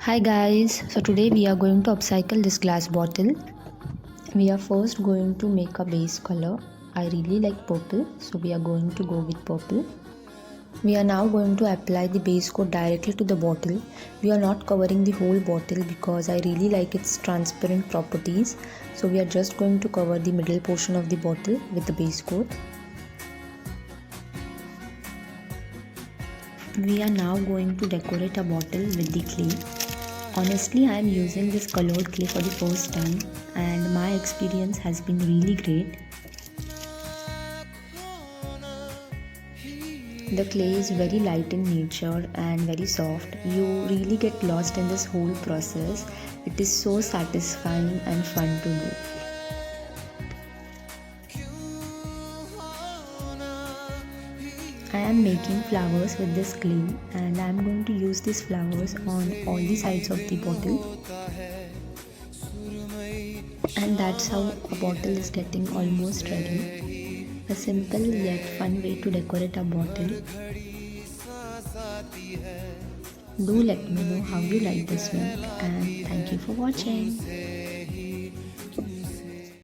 Hi guys, so today we are going to upcycle this glass bottle. We are first going to make a base color. I really like purple, so we are going to go with purple. We are now going to apply the base coat directly to the bottle. We are not covering the whole bottle because I really like its transparent properties. So we are just going to cover the middle portion of the bottle with the base coat. We are now going to decorate a bottle with the clay. Honestly, I am using this colored clay for the first time and my experience has been really great. The clay is very light in nature and very soft. You really get lost in this whole process. It is so satisfying and fun to do. I am making flowers with this clay and I am going to use these flowers on all the sides of the bottle. And that's how a bottle is getting almost ready. A simple yet fun way to decorate a bottle. Do let me know how you like this one and thank you for watching.